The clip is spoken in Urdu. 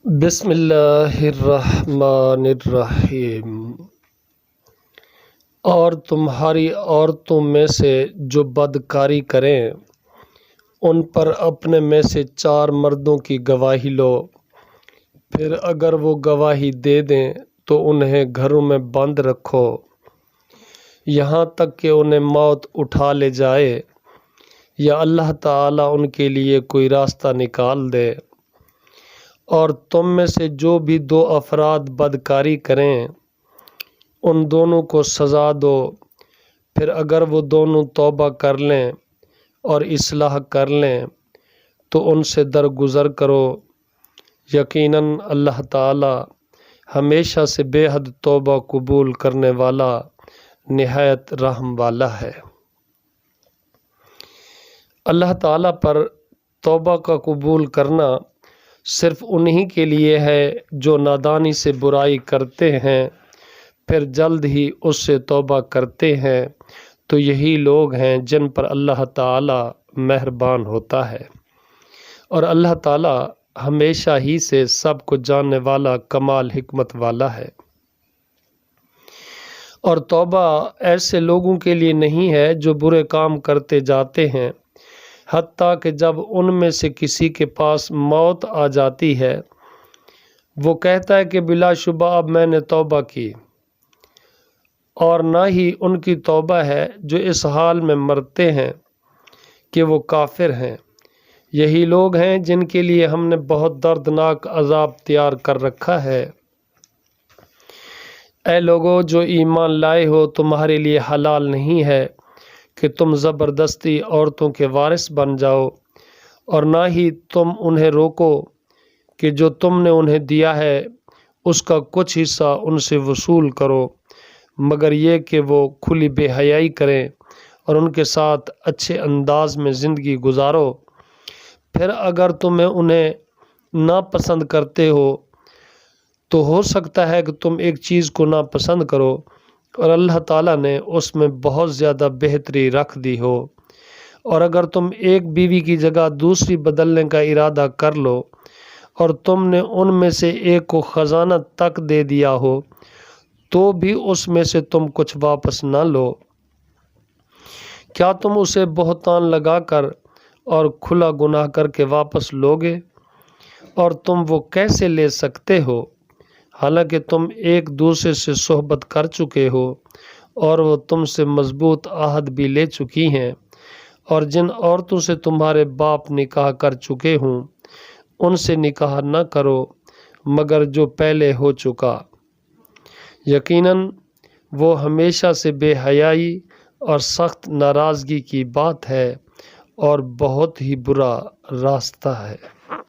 بسم اللہ الرحمن الرحیم۔ اور تمہاری عورتوں میں سے جو بدکاری کریں ان پر اپنے میں سے 4 مردوں کی گواہی لو، پھر اگر وہ گواہی دے دیں تو انہیں گھروں میں بند رکھو یہاں تک کہ انہیں موت اٹھا لے جائے یا اللہ تعالیٰ ان کے لیے کوئی راستہ نکال دے۔ اور تم میں سے جو بھی 2 افراد بدکاری کریں ان دونوں کو سزا دو، پھر اگر وہ دونوں توبہ کر لیں اور اصلاح کر لیں تو ان سے درگزر کرو، یقیناً اللہ تعالی ہمیشہ سے بے حد توبہ قبول کرنے والا نہایت رحم والا ہے۔ اللہ تعالیٰ پر توبہ کا قبول کرنا صرف انہی کے لیے ہے جو نادانی سے برائی کرتے ہیں پھر جلد ہی اس سے توبہ کرتے ہیں، تو یہی لوگ ہیں جن پر اللہ تعالیٰ مہربان ہوتا ہے، اور اللہ تعالیٰ ہمیشہ ہی سے سب کو جاننے والا کمال حکمت والا ہے۔ اور توبہ ایسے لوگوں کے لیے نہیں ہے جو برے کام کرتے جاتے ہیں حتیٰ کہ جب ان میں سے کسی کے پاس موت آ جاتی ہے وہ کہتا ہے کہ بلا شبہ اب میں نے توبہ کی، اور نہ ہی ان کی توبہ ہے جو اس حال میں مرتے ہیں کہ وہ کافر ہیں۔ یہی لوگ ہیں جن کے لیے ہم نے بہت دردناک عذاب تیار کر رکھا ہے۔ اے لوگو جو ایمان لائے ہو، تمہارے لیے حلال نہیں ہے کہ تم زبردستی عورتوں کے وارث بن جاؤ، اور نہ ہی تم انہیں روکو کہ جو تم نے انہیں دیا ہے اس کا کچھ حصہ ان سے وصول کرو، مگر یہ کہ وہ کھلی بے حیائی کریں اور ان کے ساتھ اچھے انداز میں زندگی گزارو۔ پھر اگر تمہیں انہیں ناپسند کرتے ہو تو ہو سکتا ہے کہ تم ایک چیز کو ناپسند کرو اور اللہ تعالیٰ نے اس میں بہت زیادہ بہتری رکھ دی ہو، اور اگر تم ایک بیوی کی جگہ دوسری بدلنے کا ارادہ کر لو اور تم نے ان میں سے ایک کو خزانہ تک دے دیا ہو تو بھی اس میں سے تم کچھ واپس نہ لو، کیا تم اسے بہتان لگا کر اور کھلا گناہ کر کے واپس لوگے؟ اور تم وہ کیسے لے سکتے ہو حالانکہ تم ایک دوسرے سے صحبت کر چکے ہو اور وہ تم سے مضبوط عہد بھی لے چکی ہیں؟ اور جن عورتوں سے تمہارے باپ نکاح کر چکے ہوں ان سے نکاح نہ کرو مگر جو پہلے ہو چکا، یقیناً وہ ہمیشہ سے بے حیائی اور سخت ناراضگی کی بات ہے اور بہت ہی برا راستہ ہے۔